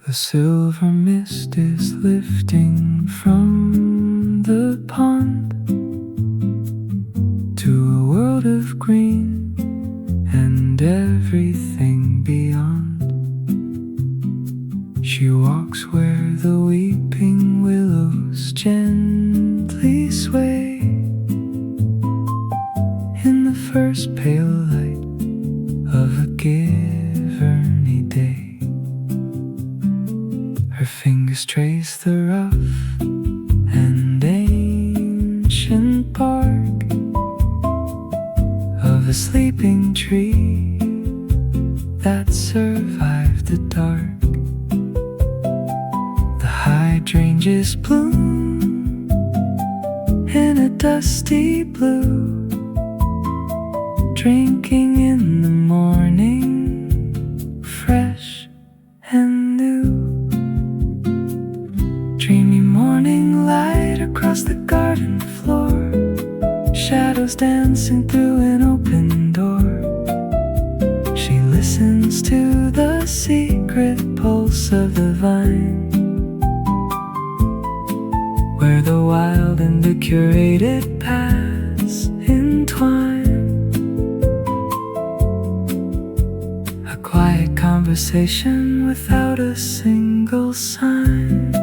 The silver mist is lifting from the pond to a world of green and everything beyond. She walks where the weeping willows gently sway in the first pale light of a Giverny day. Her fingers trace the rough and ancient bark of a sleeping tree that survived the dark. The hydrangeas bloom in a dusty blue, drinking in the morning, fresh and new. Dreamy morning light across the garden floor, shadows dancing through an open door. She listens to the secret pulse of the vine, where the wild and the curated paths entwine. A quiet conversation without a single sign.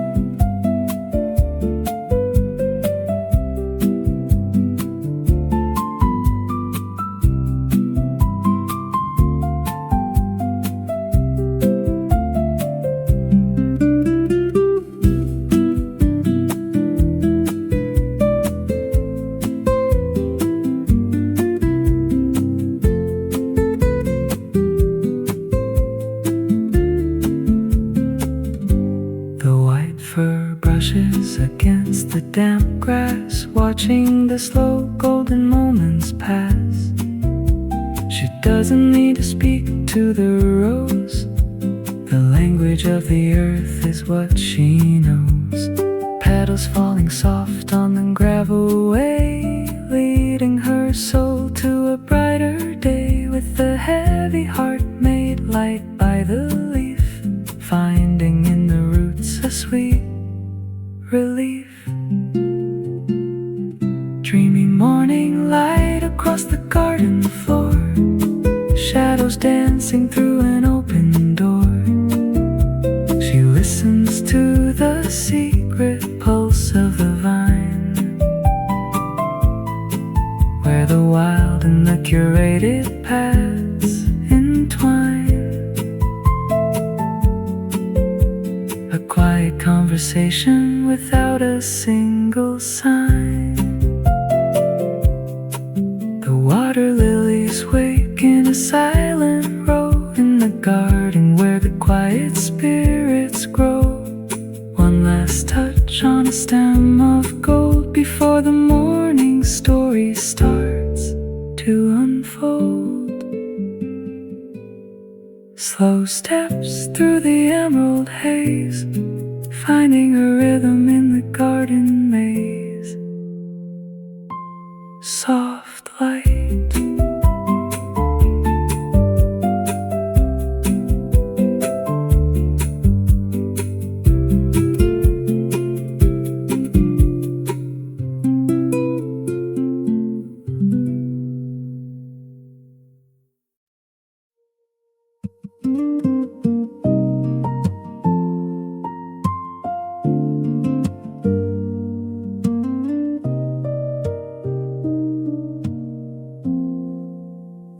Against the damp grass, watching the slow golden moments pass. She doesn't need to speak to the rose, the language of the earth is what she knows. Petals falling soft on the gravel way, leading her soul to a brighter day, with the heavy heart made light by the leaf, finding in the roots a sweet relief. Dreamy morning light across the garden floor, shadows dancing through an open door. She listens to the secret pulse of the vine, where the wild and the curated paths entwine. A quiet conversation without a single sign. The water lilies wake in a silent row in the garden where the quiet spirits grow. One last touch on a stem of gold before the morning story starts to unfold. Slow steps through the emerald haze, finding a rhythm in the garden maze. Soft light.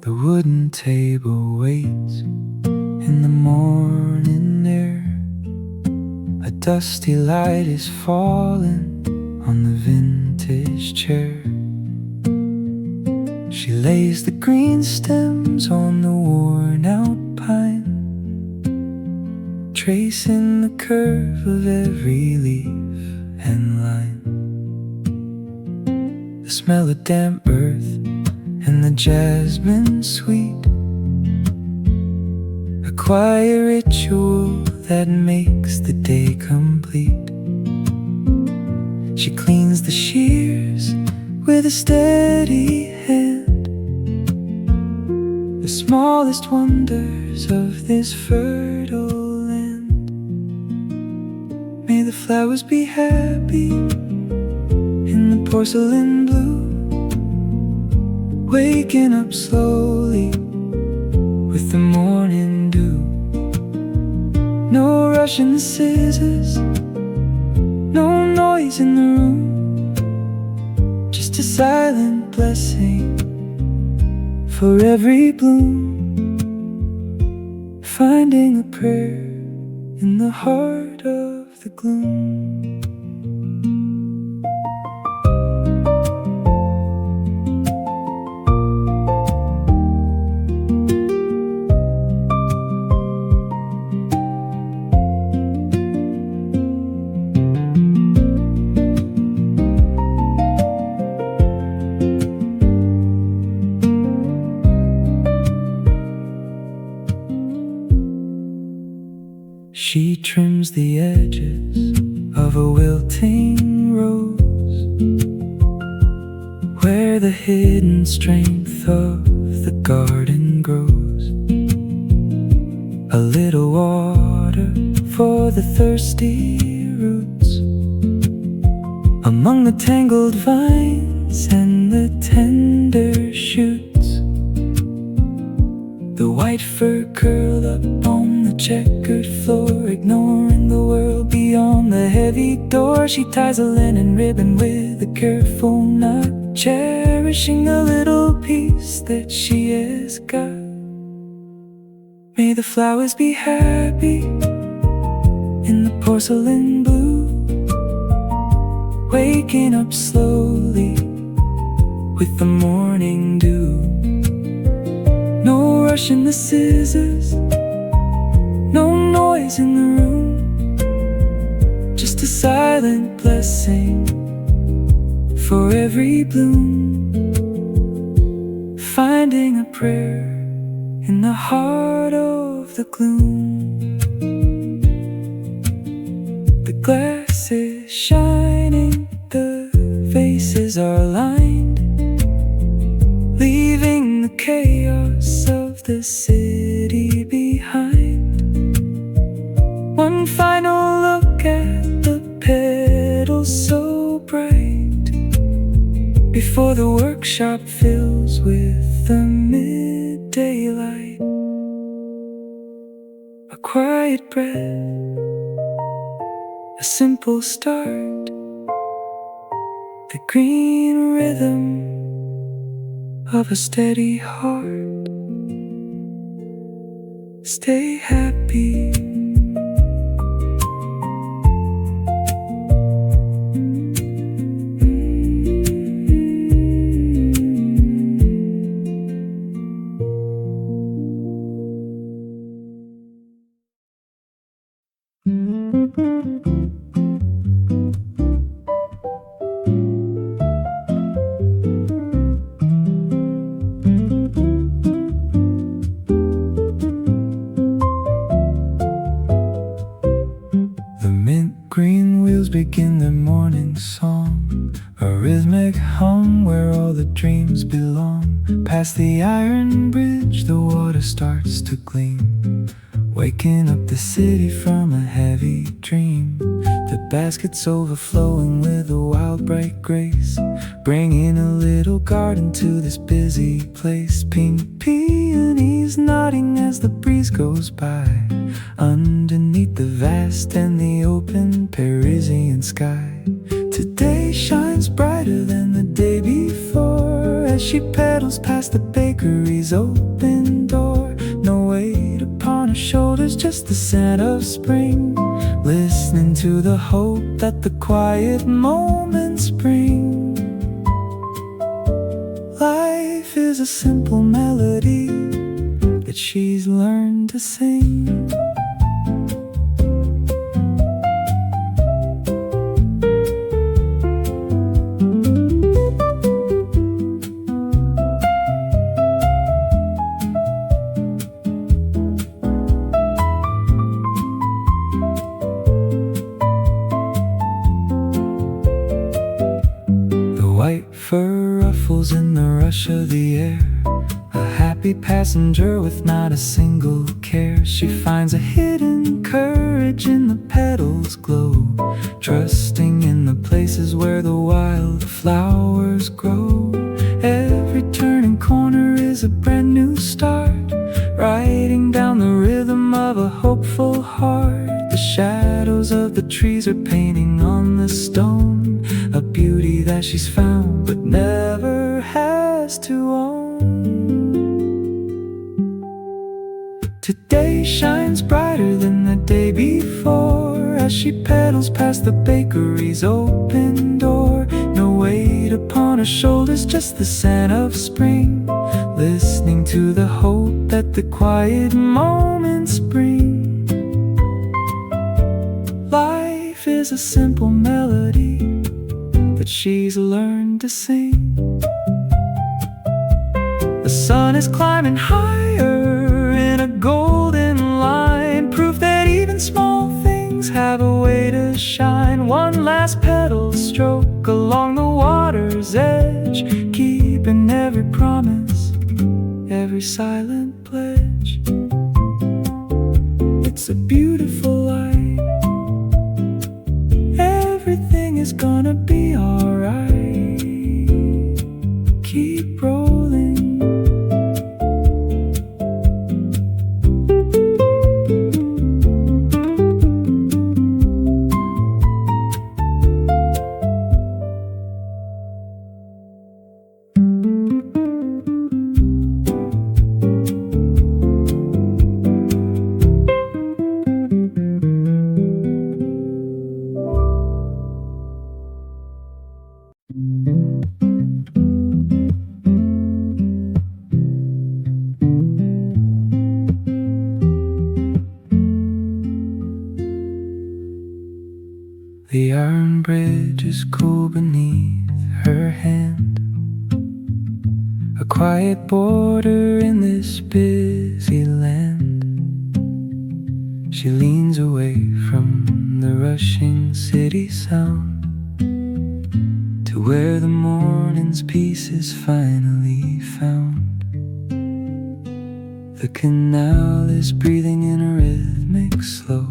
The wooden table waits in the morning air. A dusty light is falling on the vintage chair. She lays the green stems on the worn out pine, tracing the curve of every leaf and line. The smell of damp earth and the jasmine sweet, a quiet ritual that makes the day complete. She cleans the shears with a steady hand. The smallest wonders of this fertile land. May the flowers be happy in the porcelain blue, waking up slowly with the morning dew. No rush in the scissors, no noise in the room, just a silent blessing for every bloom, finding a prayer in the heart of the gloom. She trims the edges of a wilting rose, where the hidden strength of the garden grows. A little water for the thirsty roots, among the tangled vines and the tender shoots. The white fur curled up on the checkered floor, ignoring the world beyond the heavy door. She ties a linen ribbon with a careful knot, cherishing the little piece that she has got. May the flowers be happy in the porcelain blue, waking up slowly with the morning dew. No rush in the scissors, no noise in the room, just a silent blessing for every bloom, finding a prayer in the heart of the gloom. The glass is shining, the vases are lined, leaving the chaos of the city behind. One final look at the petals so bright, before the workshop fills with the midday light. A quiet breath, a simple start, the green rhythm of a steady heart. Stay happy. Begin their morning song, a rhythmic hum where all the dreams belong. Past the iron bridge the water starts to gleam, waking up the city from a heavy dream. The baskets overflowing with a wild bright grace, bringing a little garden to this busy place. Pink peonies nodding as the breeze goes by, underneath the vast and the open Parisian sky. Today shines brighter than the day before, as she pedals past the bakery's open door. No weight upon her shoulders, just the scent of spring, listening to the hope that the quiet moments bring. Life is a simple melody that she's learned to sing. white fur ruffles in the rush of the air, a happy passenger with not a single care. She finds a hidden courage in the petals' glow, trusting in the places where the wild flowers grow. Every turning corner is a brand new start, riding down the rhythm of a hopeful heart. The shadows of the trees are painting on the stone, a beauty that she's found but never has to own. Today shines brighter than the day before, as she pedals past the bakery's open door. No weight upon her shoulders, just the scent of spring, listening to the hope that the quiet moments bring. Life is a simple melody, but she's learned to sing. The sun is climbing higher in a golden line, proof that even small things have a way to shine. One last petal stroke along the water's edge, keeping every promise, every silent pledge. It's a beautiful light, everything is gonna be alright. Keep rolling. The iron bridge is cool beneath her hand, a quiet border in this busy land. She leans away from the rushing city sound to where the morning's peace is finally found. The canal is breathing in a rhythmic slow,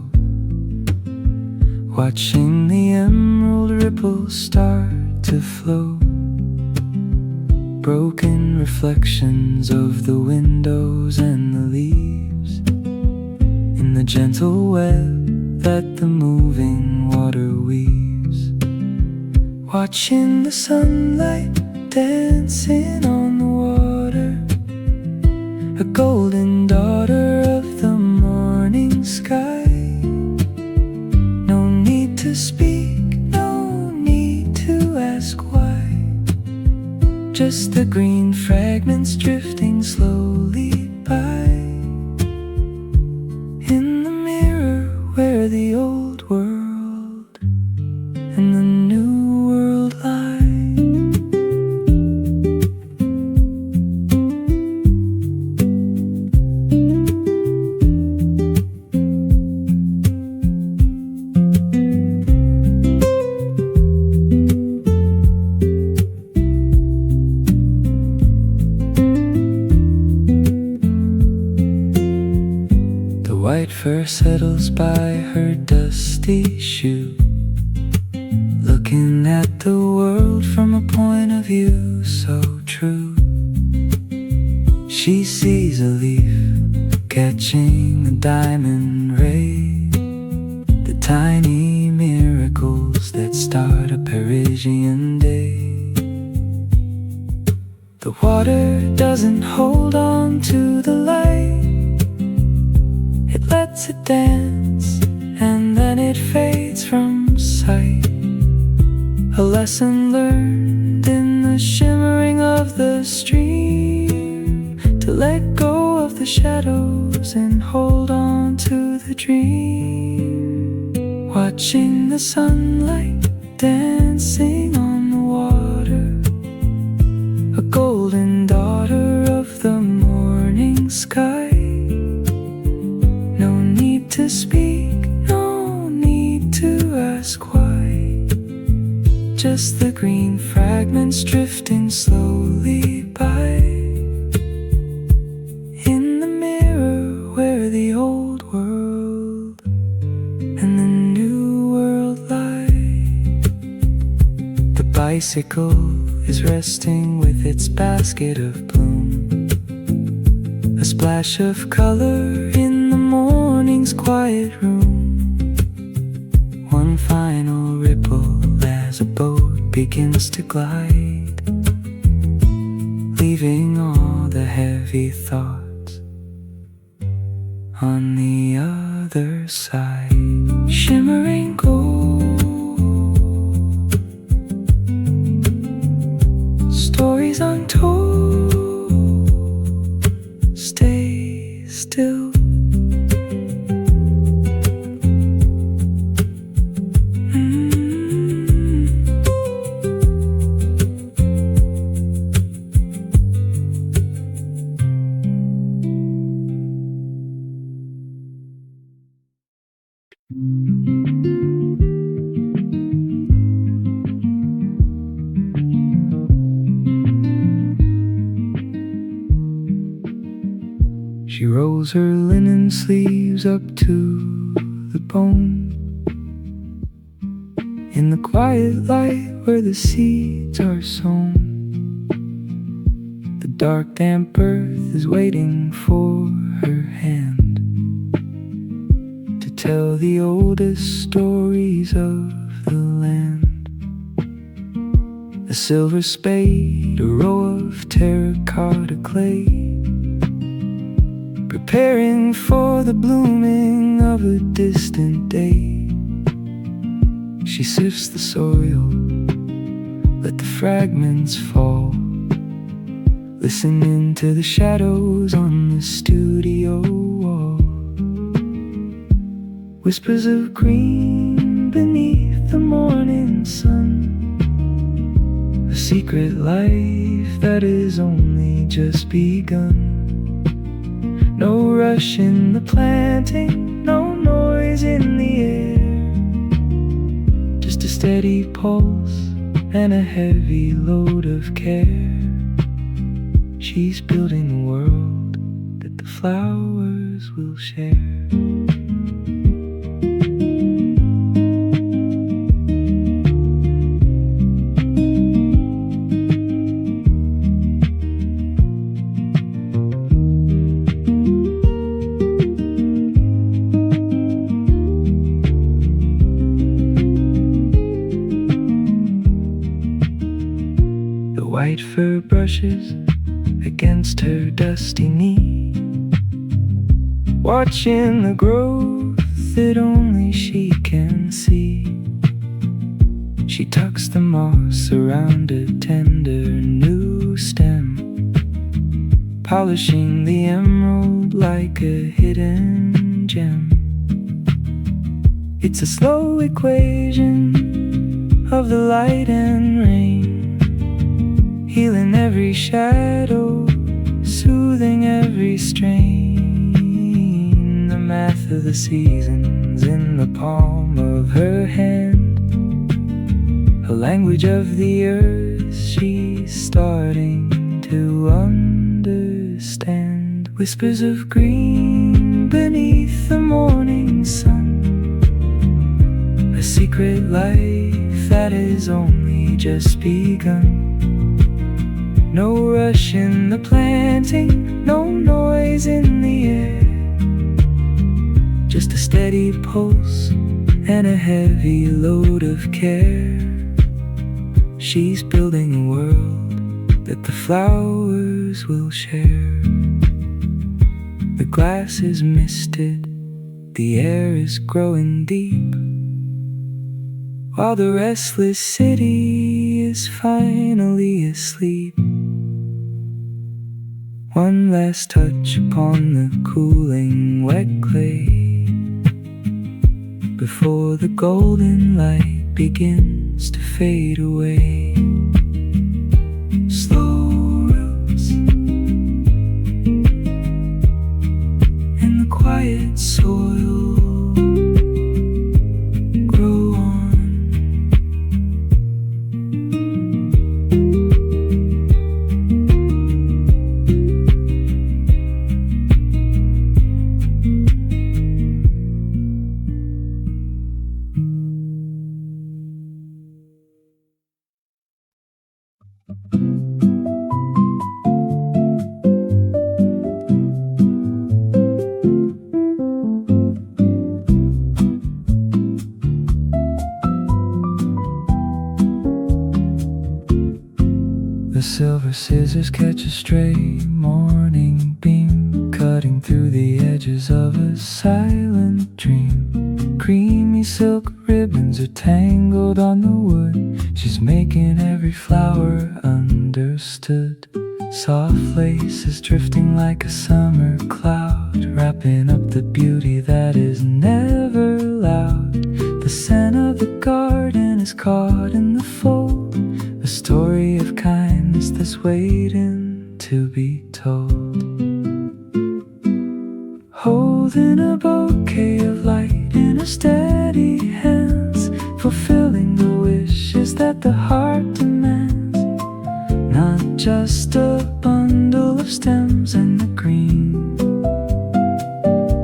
watching the emerald ripples start to flow, broken reflections of the windows and the leaves in the gentle web that the moving water weaves. Watching the sunlight dancing on the water, a golden daughter of the morning sky. No need to speak, no need to ask why, just the green fragments drifting slowly by. In the mirror where the old world and the new world lie. White fur settles by her dusty shoe, looking at the world from a point of view so true. She sees a leaf catching a diamond ray, the tiny miracles that start a Parisian day. The water doesn't hold on to the light, it lets it dance, and then it fades from sight. A lesson learned in the shimmering of the stream, to let go of the shadows and hold on to the dream. Watching the sunlight dancing on the water, a golden daughter of the morning sky. To speak, no need to ask why, just just the green fragments drifting slowly by. In the mirror where the old world and the new world lie. The bicycle is resting with its basket of bloom, a splash of color in the morning's quiet room. One final ripple as a boat begins to glide, leaving all the heavy thoughts on the other side. Shimmering gold, stories untold, stay still. She rolls her linen sleeves up to the bone. In the quiet light where the seeds are sown, the dark damp earth is waiting for her hand to tell the oldest stories of the land. A silver spade, a row of terracotta clay, preparing for the blooming of a distant day. She sifts the soil, let the fragments fall, listening to the shadows on the studio wall. Whispers of green beneath the morning sun, a secret life that is only just begun. No rush in the planting, no noise in the air, just a steady pulse and a heavy load of care. She's building a world that the flowers will share. White fur brushes against her dusty knee, watching the growth that only she can see. She tucks the moss around a tender new stem, polishing the emerald like a hidden gem. It's a slow equation of the light and rain, healing every shadow, soothing every strain. The math of the seasons in the palm of her hand, a language of the earth she's starting to understand. Whispers of green beneath the morning sun, a secret life that has only just begun. No rush in the planting, no noise in the air, just a steady pulse and a heavy load of care. She's building a world that the flowers will share. The glass is misted, the air is growing deep, while the restless city is finally asleep. One last touch upon the cooling wet clay before the golden light begins to fade away. Slow roots in the quiet soil grow on, The silver scissors catch a stray morning beam, cutting through the edges of a silent dream. Creamy silk ribbons are tangled on the wood. She's making every flower understood. Soft lace is drifting like a summer cloud, wrapping up the beauty that is never loud. The scent of the garden is caught in the fold, a story of kindness that's waiting to be told. Holding a bouquet of light in her steady hands, fulfilling the wishes that the heart demands. Not just a bundle of stems and the green,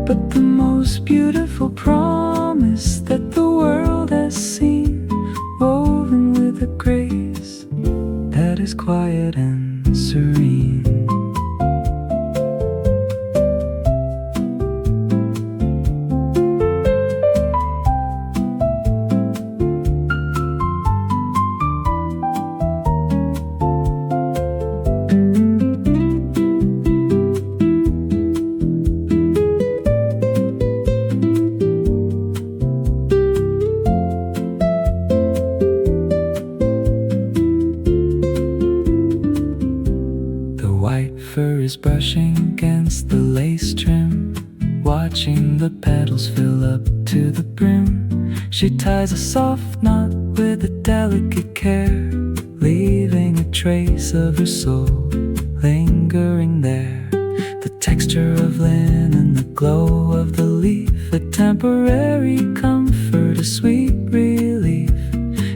but the most beautiful promise that the world has seen, woven with a grace that is quiet and serene. Brushing against the lace trim, watching the petals fill up to the brim. She ties a soft knot with a delicate care, leaving a trace of her soul lingering there. The texture of linen, the glow of the leaf, a temporary comfort, a sweet relief.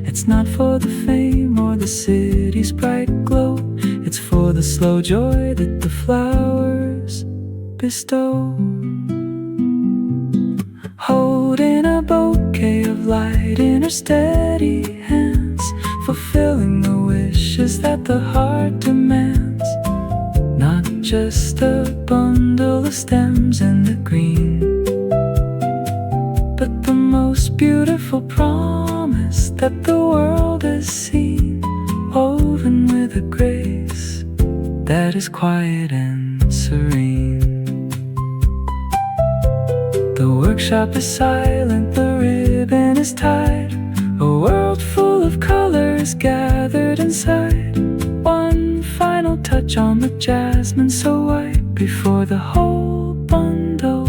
It's not for the fame or the city's bright glow, it's for the slow joy that the flowers bestow. Holding a bouquet of light in her steady hands, fulfilling the wishes that the heart demands. Not just a bundle of stems and the green, but the most beautiful promise that the world has seen, woven with a grace that is quiet and serene. The workshop is silent, the ribbon is tied, a world full of colors gathered inside. One final touch on the jasmine so white, before the whole bundle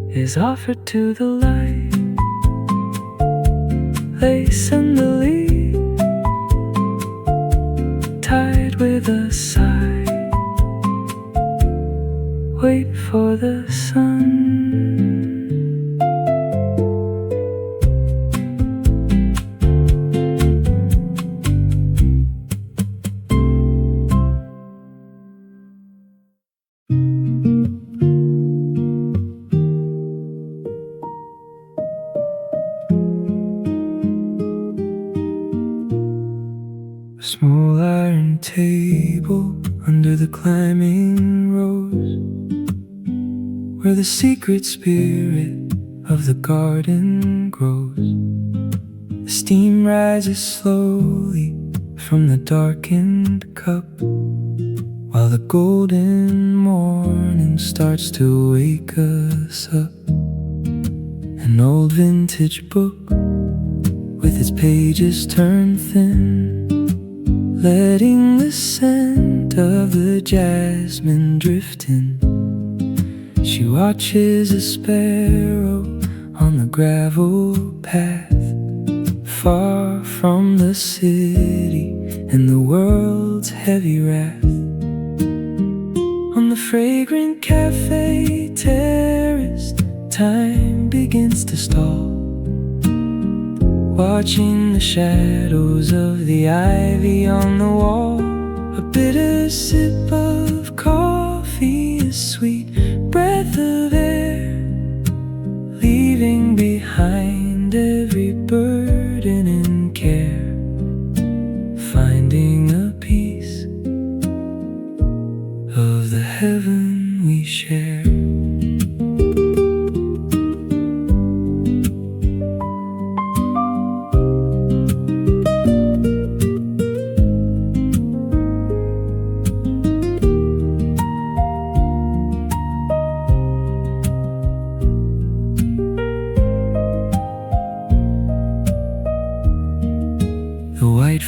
is offered to the light. Lace and the leaf, tied with a sigh, wait for the sun. Small iron table under the climbing rose, where the secret spirit of the garden grows. The steam rises slowly from the darkened cup, while the golden morning starts to wake us up. An old vintage book with its pages turned thin, letting the scent of the jasmine drift in. She watches a sparrow on the gravel path, far from the city and the world's heavy wrath. On the fragrant café terrace, time begins to stall, watching the shadows of the ivy on the wall. A bitter sip of coffee, a sweet breath of air, leaving behind every burden and care. Finding a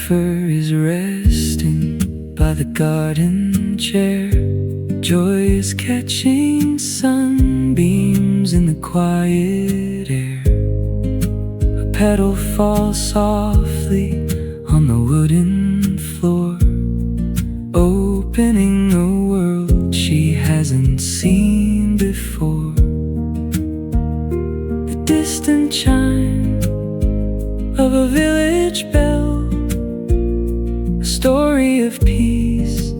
fur is resting by the garden chair. Joy is catching sunbeams in the quiet air. A petal falls softly on the wooden floor, opening a world she hasn't seen before. The distant chime of a village bell, a story of peace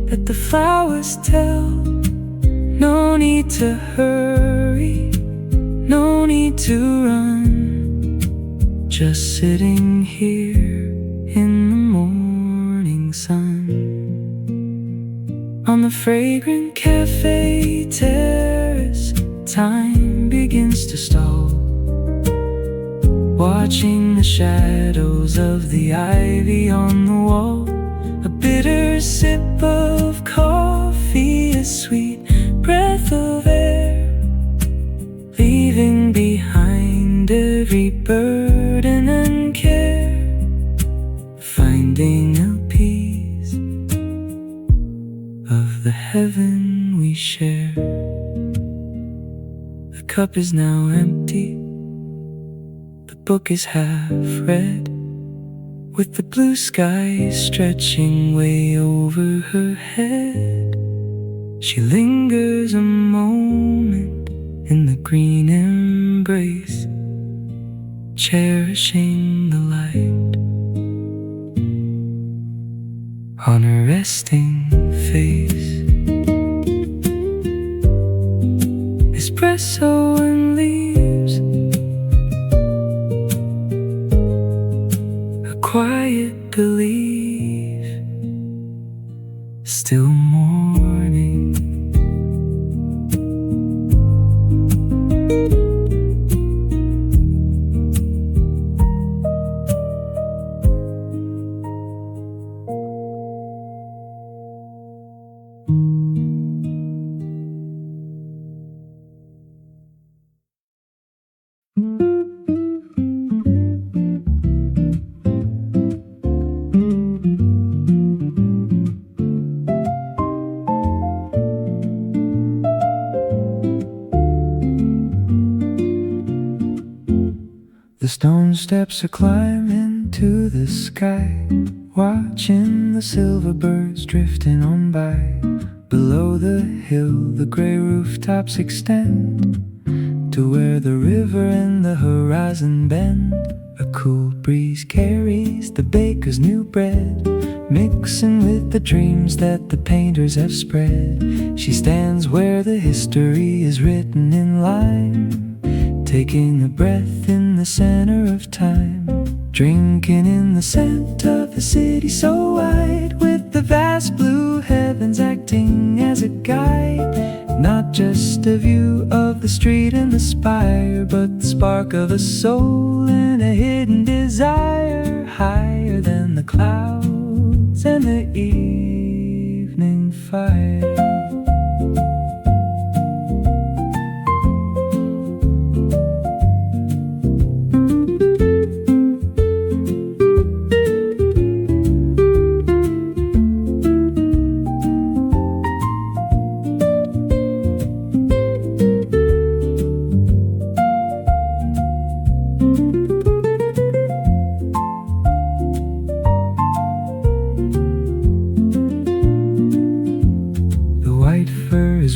that the flowers tell. No need to hurry, no need to run, just sitting here in the morning sun. On the fragrant café terrace, time begins to stall, watching the shadows of the ivy on the wall. A bitter sip of coffee, a sweet breath of air, leaving behind every burden and care, finding a piece of the heaven we share. The cup is now empty, the book is half read, with the blue sky stretching way over her head. She lingers a moment in the green embrace, cherishing the light on her resting face. Espresso and leaves, a quiet belief, still morning. The stone steps are climbing to the sky, watching the silver birds drifting on by. Below the hill, the grey rooftops extend to where the river and the horizon bend. A cool breeze carries the baker's new bread, mixing with the dreams that the painters have spread. She stands where the history is written in lime, taking a breath in the center of time, drinking in the scent of the city so wide, with the vast blue heavens acting as a guide. Not just a view of the street and the spire, but the spark of a soul and a hidden desire, higher than the clouds and the evening fire.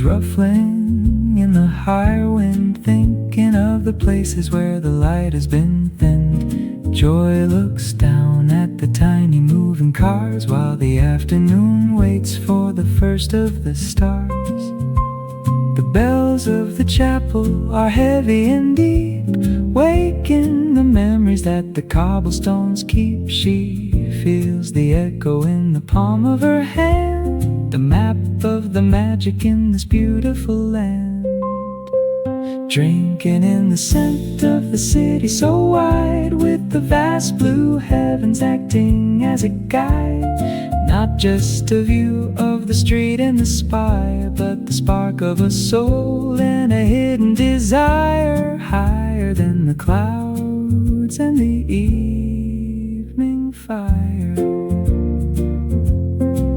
Ruffling in the high wind, thinking of the places where the light has been thinned. Joy looks down at the tiny moving cars, while the afternoon waits for the first of the stars. The bells of the chapel are heavy and deep, waking the memories that the cobblestones keep. She feels the echo in the palm of her hand, the map of the magic in this beautiful land. Drinking in the scent of the city so wide, with the vast blue heavens acting as a guide. Not just a view of the street and the spire, but the spark of a soul and a hidden desire, higher than the clouds and the evening fire. fire.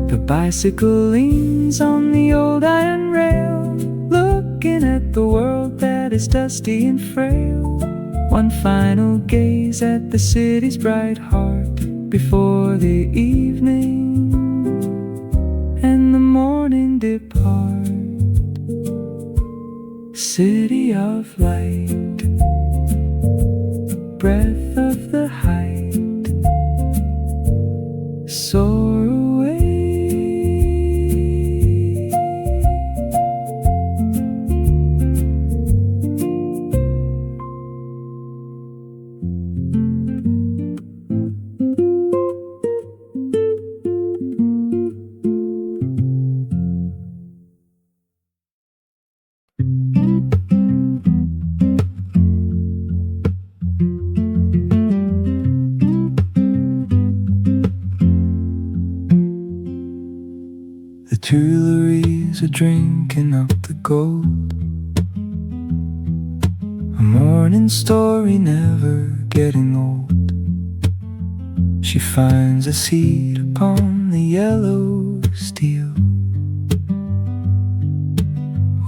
The bicycle leans on the old iron rail, looking at the world that is dusty and frail. One final gaze at the city's bright heart before the evening and the morning depart. City of light, breath of the height, soar away. The Tuileries are drinking up the gold, a morning story never getting old. She finds a seat upon the yellow steel,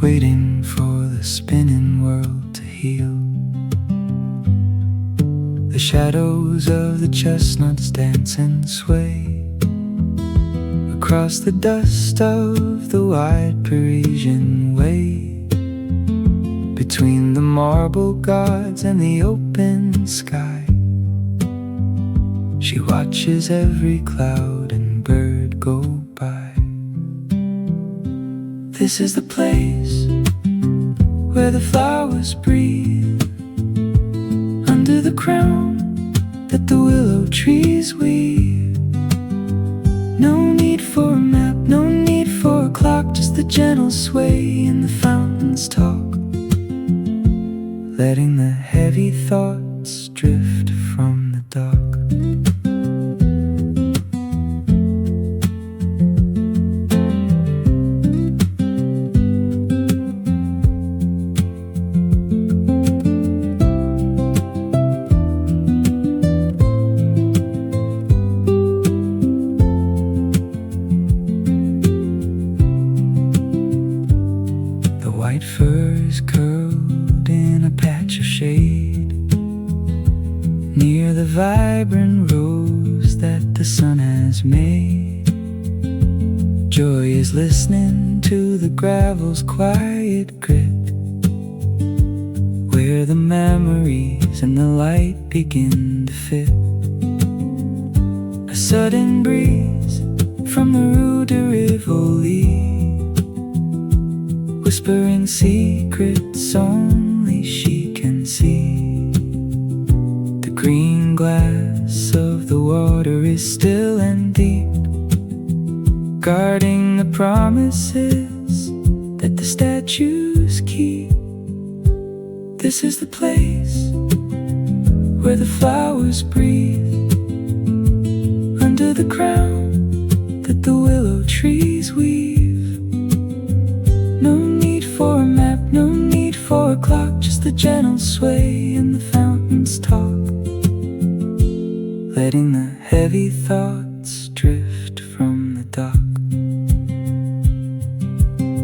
waiting for the spinning world to heal. The shadows of the chestnuts dance and sway across the dust of the wide Parisian way, between the marble gods and the open sky. She watches every cloud and bird go by. This is the place where the flowers breathe, under the crown that the willow trees weave. No need for a map, no need for a clock, just the gentle sway and the fountains talk, letting the heavy thoughts drift from the dock. White furs curled in a patch of shade near the vibrant rose that the sun has made. Joy is listening to the gravel's quiet grit, where the memories and the light begin to fit. A sudden breeze from the Rue de Rivoli, whispering secrets only she can see. The green glass of the water is still and deep, guarding the promises that the statues keep. This is the place where the flowers breathe, under the crown that the willow trees weave. No need for a map, no need for a clock, just the gentle sway and the fountains talk, letting the heavy thoughts drift from the dock.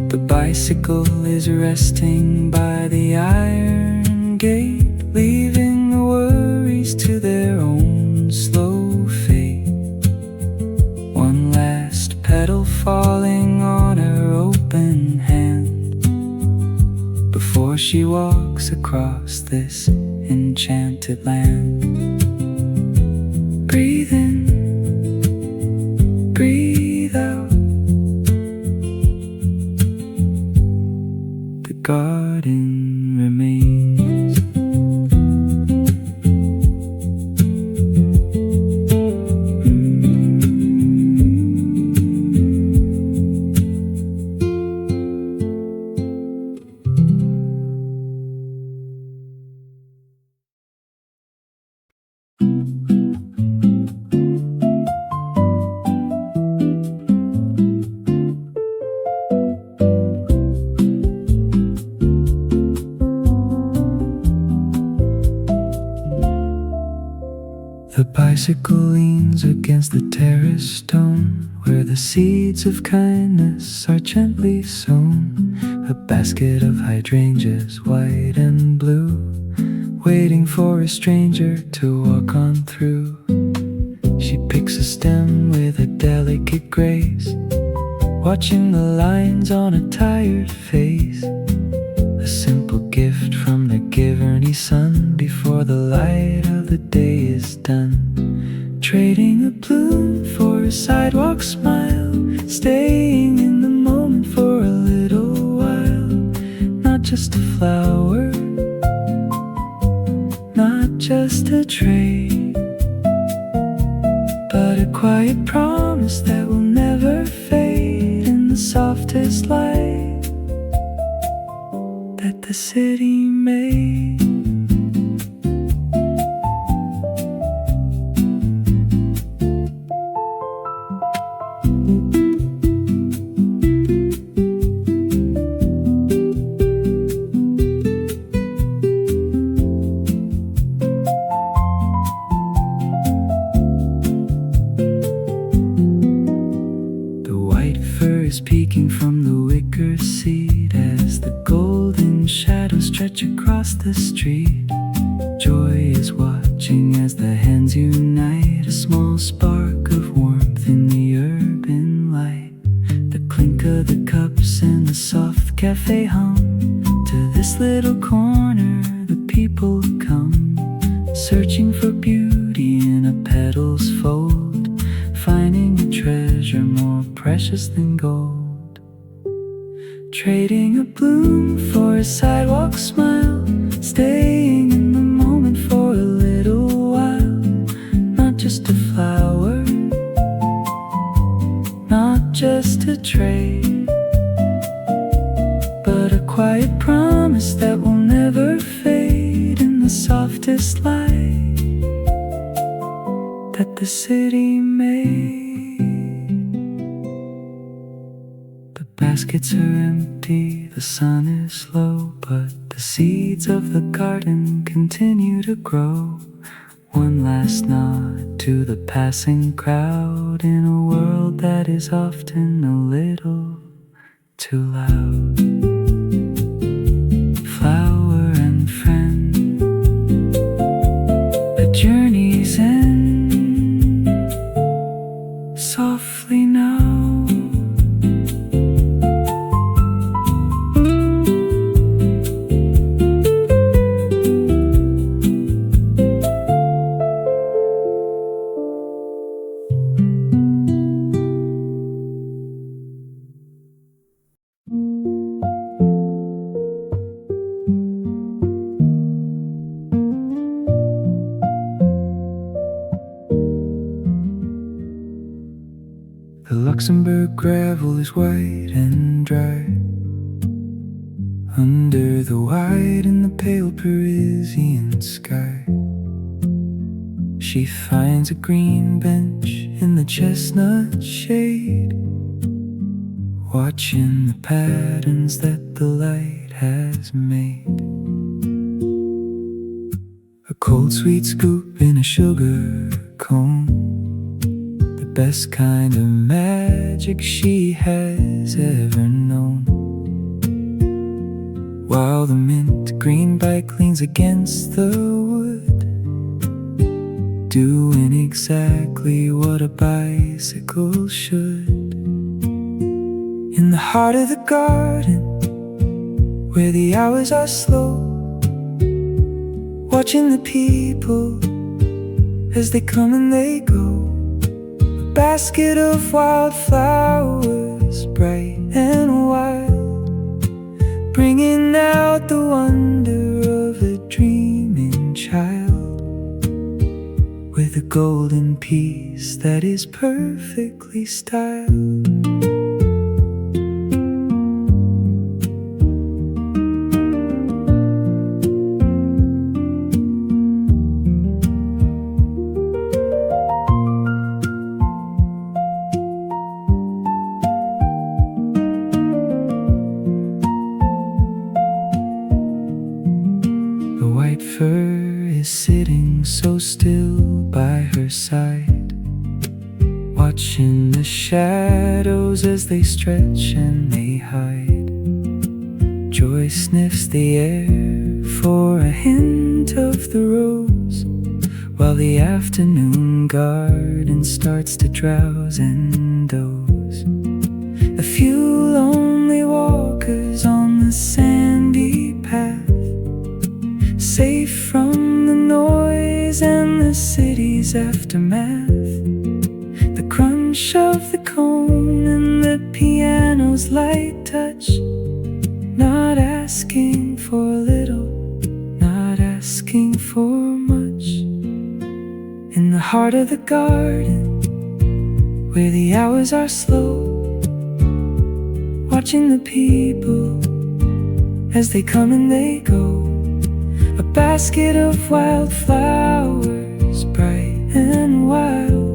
The bicycle is resting by the iron gate, leaving the worries to their own slow fate. One last petal falling on her open hand before she walks across this enchanted land. Breathe in, breathe out. The garden remains. bicycle leans against the terrace stone, where the seeds of kindness are gently sown. A basket of hydrangeas, white and blue, waiting for a stranger to walk on through. She picks a stem with a delicate grace, watching the lines on a tired face. A simple gift from the Giverny sun before the light of the day is done. Trading a bloom for a sidewalk smile, staying in the moment for a little while. Not just a flower, not just a trade, but a quiet promise that will never fade in the softest light that the city made. Peeking from the wicker seat as the golden shadows stretch across the street. Joy is watching as the hands unite, a small spark of warmth in the urban light. The clink of the cups and the soft cafe hum. To this little corner the people come, searching for beauty in a petal's fold, finding a treasure more precious than gold. Trading a bloom for a sidewalk smile, staying in the moment for a little while. Not just a flower, not just a trade, but a quiet promise that will never fade in the softest light that the city made. Baskets are empty, the sun is low, but the seeds of the garden continue to grow. One last nod to the passing crowd in a world that is often a little too loud. Flower and friend, the journey's end. Softly now, the Luxembourg gravel is white and dry. Under the white and the pale Parisian sky, she finds a green bench in the chestnut shade, watching the patterns that the light has made. A cold sweet scoop in a sugar cone, the best kind of magic she has ever known. While the mint green bike leans against the wood, doing exactly what a bicycle should. In the heart of the garden, where the hours are slow, watching the people as they come and they go. A basket of wildflowers, bright and wild, bringing out the wonder of a dreaming child, with a golden piece that is perfectly styled. The white fur is sitting so still by her watching the shadows as they stretch and they hide. Joy sniffs the air for a hint of the rose, while the afternoon garden starts to drowse and doze. A few lonely walkers on the sandy path, safe from the noise and the city's aftermath. The crunch of the cone and the piano's light touch, not asking for little, not asking for much. In the heart of the garden, where the hours are slow, watching the people as they come and they go. A basket of wildflowers, bright and wild,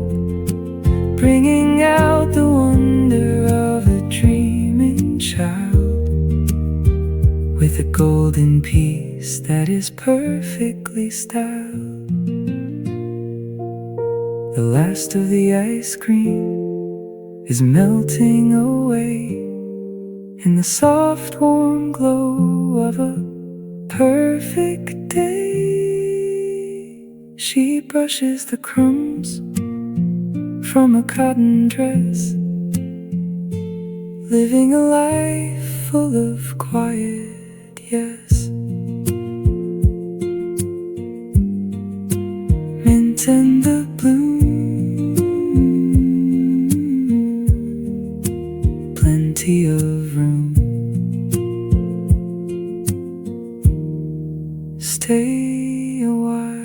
bringing out the wonder of a dreaming child, with a golden piece that is perfectly styled. The last of the ice cream is melting away in the soft warm glow of a perfect day. She brushes the crumbs from a cotton dress, living a life full of quiet yes. Mint and the bloom, plenty of room. Stay a while.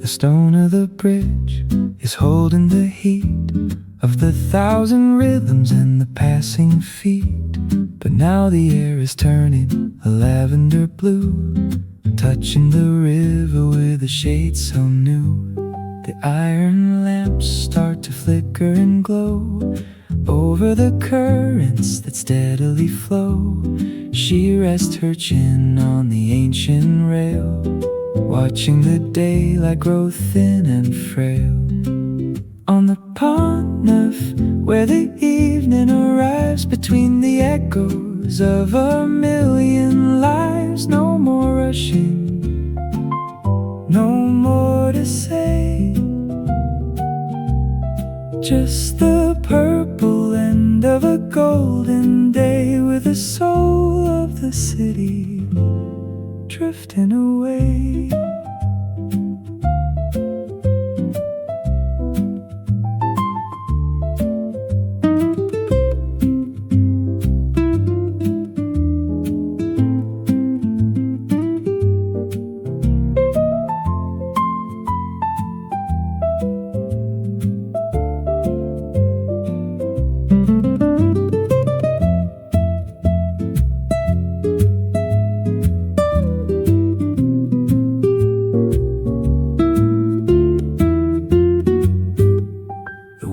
The stone of the bridge is holding the heat of the thousand rhythms and the passing feet. But now the air is turning a lavender blue, touching the river with a shade so new. The iron lamps start to flicker and glow over the currents that steadily flow. She rests her chin on the ancient rail, watching the daylight grow thin and frail. On the Pont, Neuf, where the evening arrives between the echoes of a million lives. No more rushing, no more to say, just the purple end of a golden day, with the soul of the city drifting away.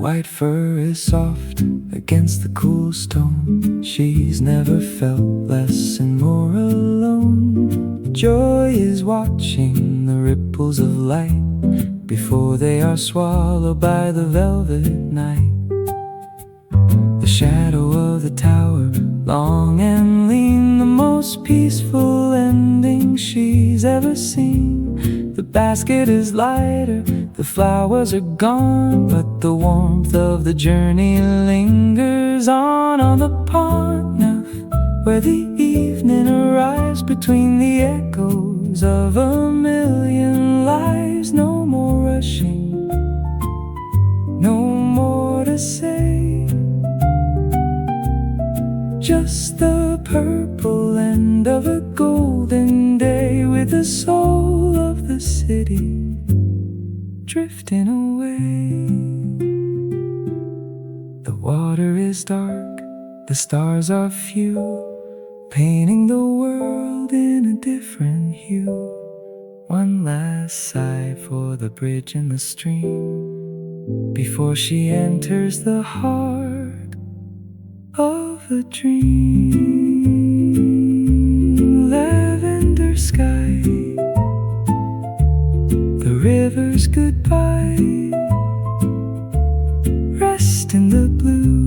White fur is soft against the cool stone. She's never felt less and more alone. Joy is watching the ripples of light before they are swallowed by the velvet night. The shadow of the tower, long and lean, the most peaceful ending she's ever seen. The basket is lighter, the flowers are gone, but the warmth of the journey lingers on the Pont Neuf, where the evening arrives between the echoes of a million lives. No more rushing, no more to say, just the purple end of a golden day, with the soul of the city drifting away. is dark, the stars are few, painting the world in a different hue. One last sigh for the bridge and the stream before she enters the heart of a dream. Lavender sky, the river's goodbye, rest in the blue.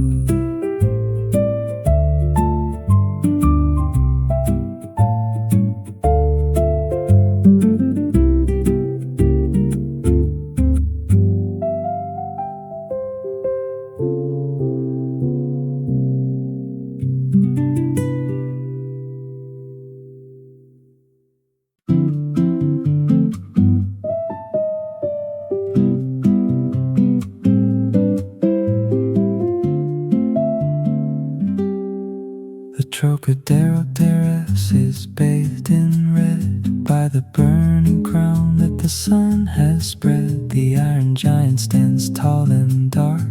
Trocadero Terrace is bathed in red by the burning crown that the sun has spread. The Iron Giant stands tall and dark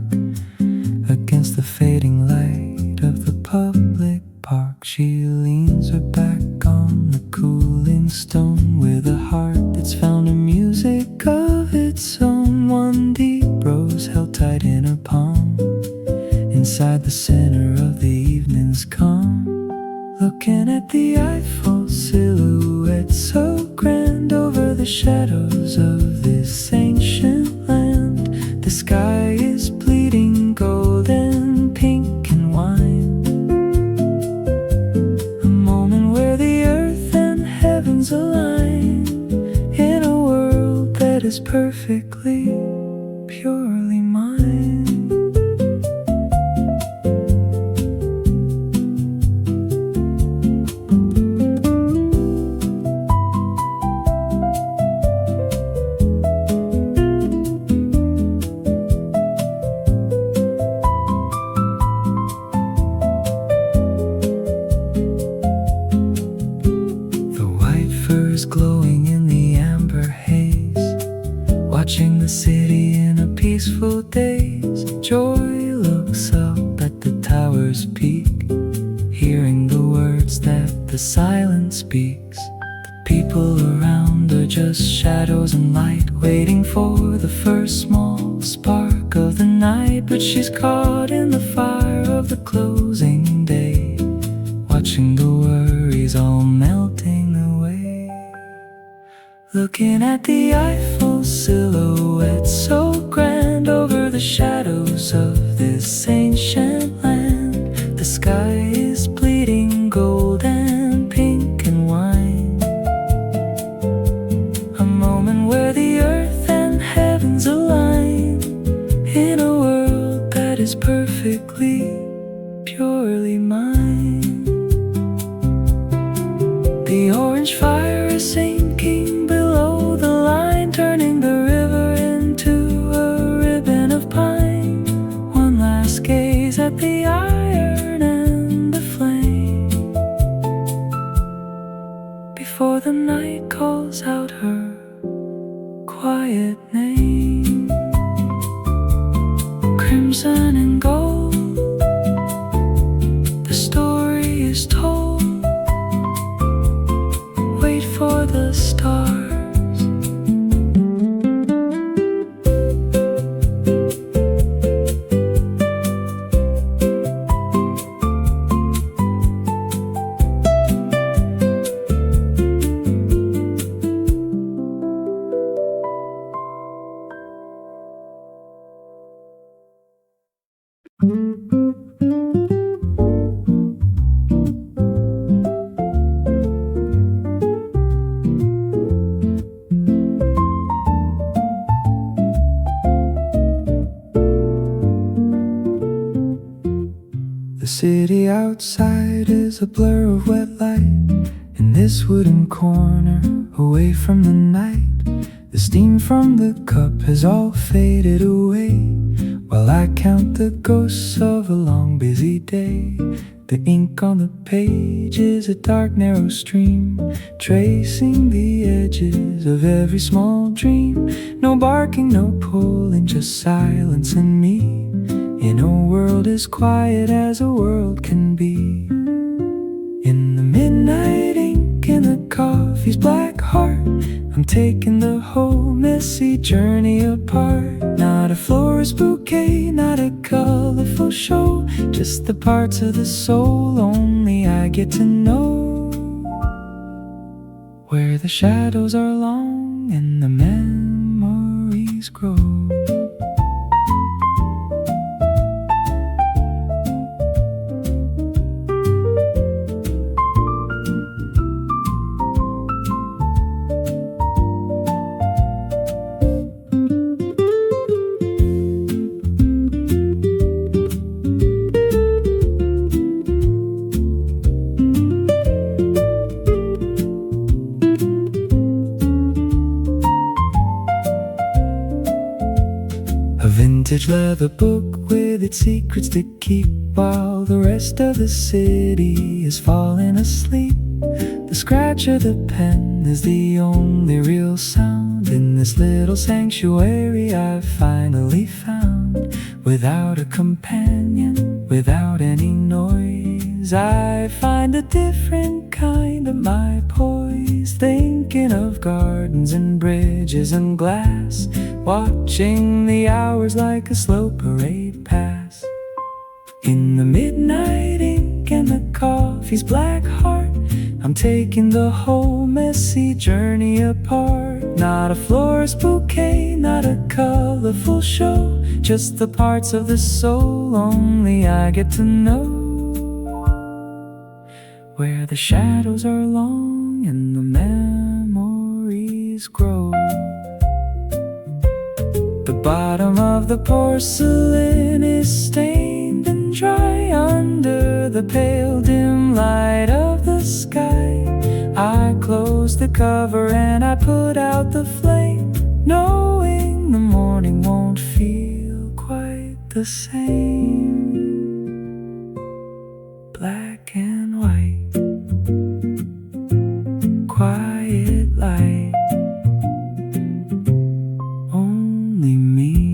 against the fading light of the public park. She leans her back on the cooling stone with a heart that's found a music of its own. One deep rose held tight in her palm, inside the center of the evening's calm. Looking at the Eiffel silhouette so grand over the shadows of this ancient land. The sky is bleeding gold and pink and wine. A moment where the earth and heavens align in a world that is perfectly, purely mine. Glowing in the amber haze, watching the city in a peaceful daze. Joy looks up at the tower's peak, hearing the words that the silence speaks. The people around are just shadows and light, waiting for the first small spark of the night. But she's caught in the fire of the closing day, watching the worries all melting away. Looking at the Eiffel silhouette so grand over the shadows of this ancient land. The sky is bleeding gold and pink and wine. A moment where the earth and heavens align in a world that is perfectly, purely mine. The orange fire is sinking below the line, turning the river into a ribbon of pine. One last gaze at the iron and the flame before the night calls out her quiet name. Crimson and gold, the story is told. Wait for the stars. The city outside is a blur of wet light in this wooden corner, away from the night. The steam from the cup has all faded away, while I count the ghosts of a long busy day. The ink on the page is a dark narrow stream, tracing the edges of every small dream. No barking, no pulling, just silence and me in a world as quiet as a world can be. In the midnight ink in the coffee's black heart, I'm taking the whole messy journey apart. Not a florist bouquet, not a colorful show, just the parts of the soul only I get to know. Where the shadows are long and the memories grow. Vintage leather book with its secrets to keep, while the rest of the city is falling asleep. The scratch of the pen is the only real sound in this little sanctuary I've finally found. Without a companion, without any noise, I find a different kind of my poise. Thinking of gardens and bridges and glass, watching the hours like a slow parade pass. In the midnight ink and the coffee's black heart, I'm taking the whole messy journey apart. Not a florist bouquet, not a colorful show, just the parts of the soul only I get to know. Where the shadows are long and the memories grow. The bottom of the porcelain is stained and dry under the pale dim light of the sky. I close the cover and I put out the flame, knowing the morning won't feel quite the same. Black and white, quiet light, only me.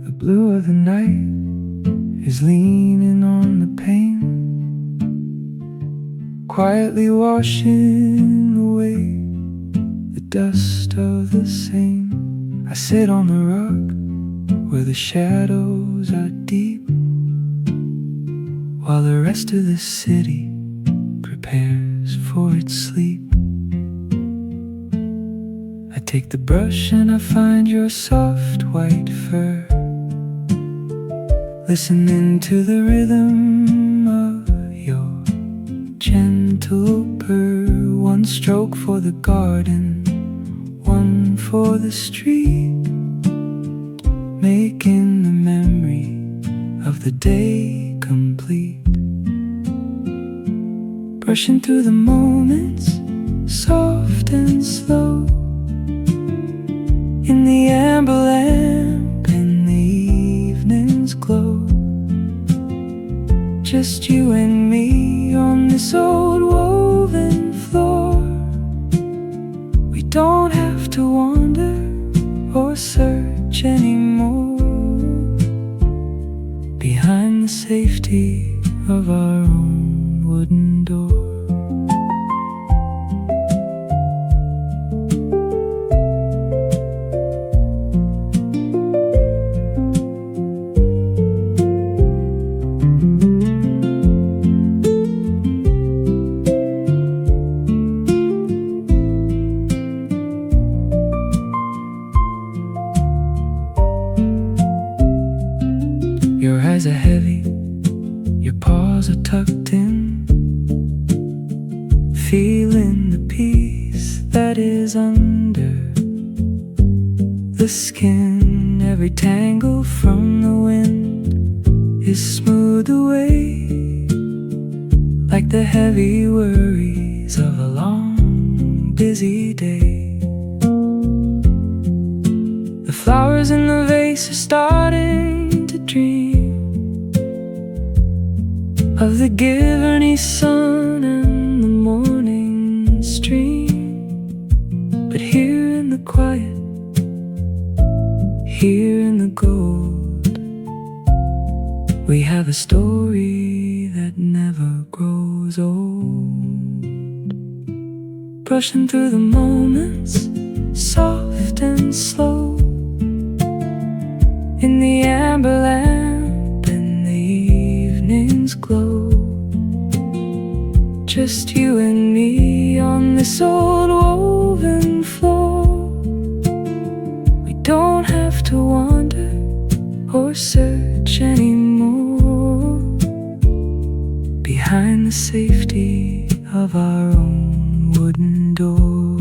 The blue of the night is leaning on the pane, quietly washing away the dust of the Seine. I sit on the rock where the shadows are deep, while the rest of the city prepares for its sleep. I take the brush and I find your soft white fur, listening to the rhythm of your gentle purr. One stroke for the garden, one for the street, making the memory of the day complete. Brushing through the moments, soft and slow, in the amber lamp, in the evening's glow. Just you and me on this old woven floor. We don't have to wander or search anymore behind the safety of our own wooden door. Your eyes are heavy, your paws are tucked in, feeling the peace that is under the skin. Every tangle from the wind is smoothed away, like the heavy worries of a long, busy day. The flowers in the vase are starting to dream of the Giverny sun and the morning stream. But here in the quiet, here in the gold, we have a story that never grows old. Brushing through the moments, soft and slow, in the amber lamp and the evening's glow. Just you and me on this old woven floor. We don't have to wander or search anymore, behind the safety of our own wooden door.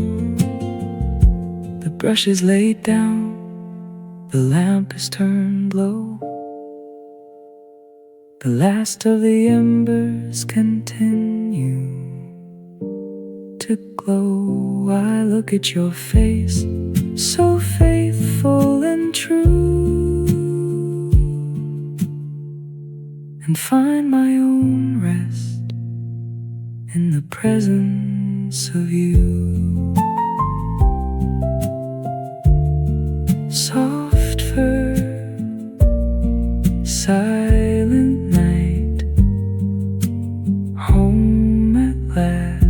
The brush is laid down, the lamp is turned low, the last of the embers continue to glow. I look at your face, so faithful and true, and find my own rest in the presence of you. Soft fur, silent night, home at last.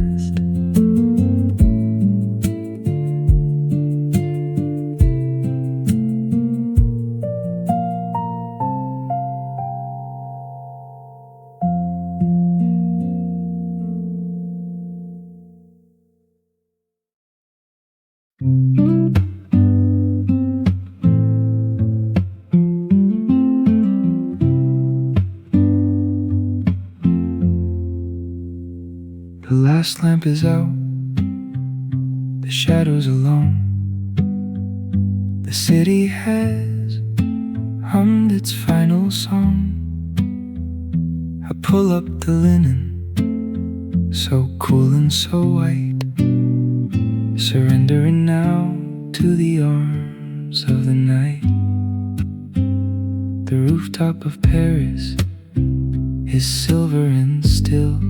The last lamp is out, the shadows are long. The city has hummed its final song. I pull up the linen, so cool and so white, surrendering now to the arms of the night. The rooftop of Paris is silver and still,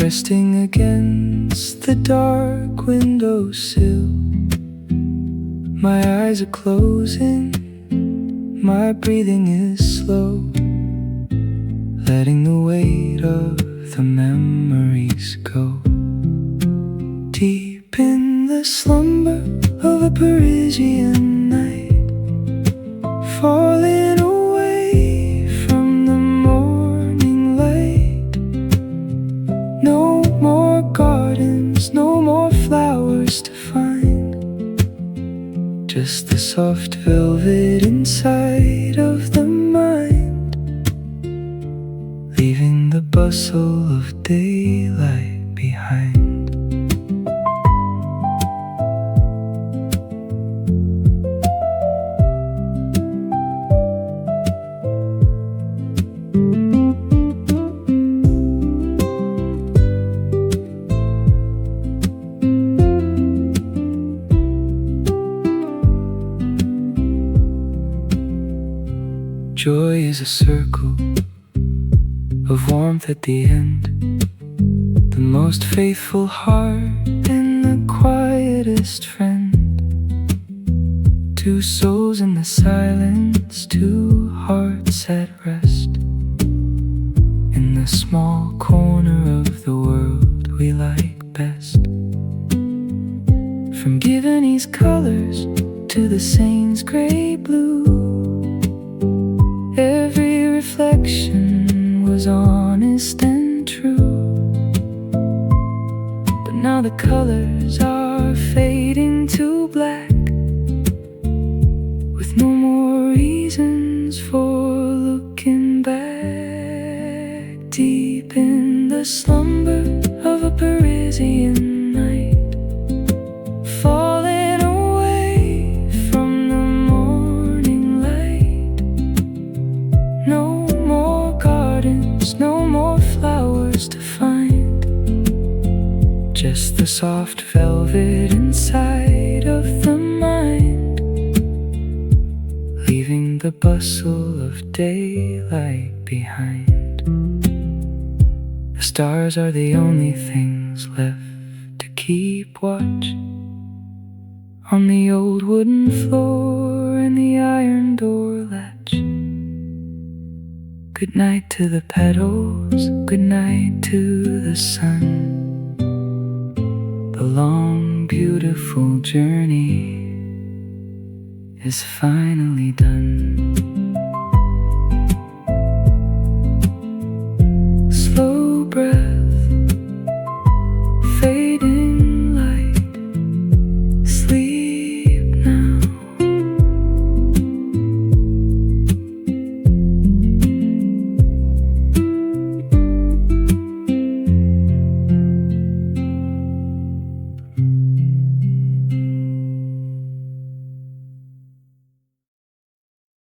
resting against the dark windowsill. My eyes are closing, my breathing is slow, letting the weight of the memories go. Deep in the slumber of a Parisian night, falling away from the morning light. No more gardens, no more flowers to find, just the soft velvet inside of the mind, leaving the bustle of daylight behind. Joy is a circle of warmth at the end, the most faithful heart and the quietest friend. Two souls in the silence, two hearts at rest in the small corner of the world we like best. From Giverny's colors to the Seine's grey blue, every reflection was honest and true. But now the colors are fading to black, with no more reasons for looking back. Deep in the slumber of a Parisian night, falling away from the morning light. No more gardens, no more flowers to find, just the soft velvet inside of the mind, leaving the bustle of daylight behind. The stars are the only things left to keep watch on the old wooden floor and the iron door latch. Good night to the petals, good night to the sun. The long, beautiful journey is finally done.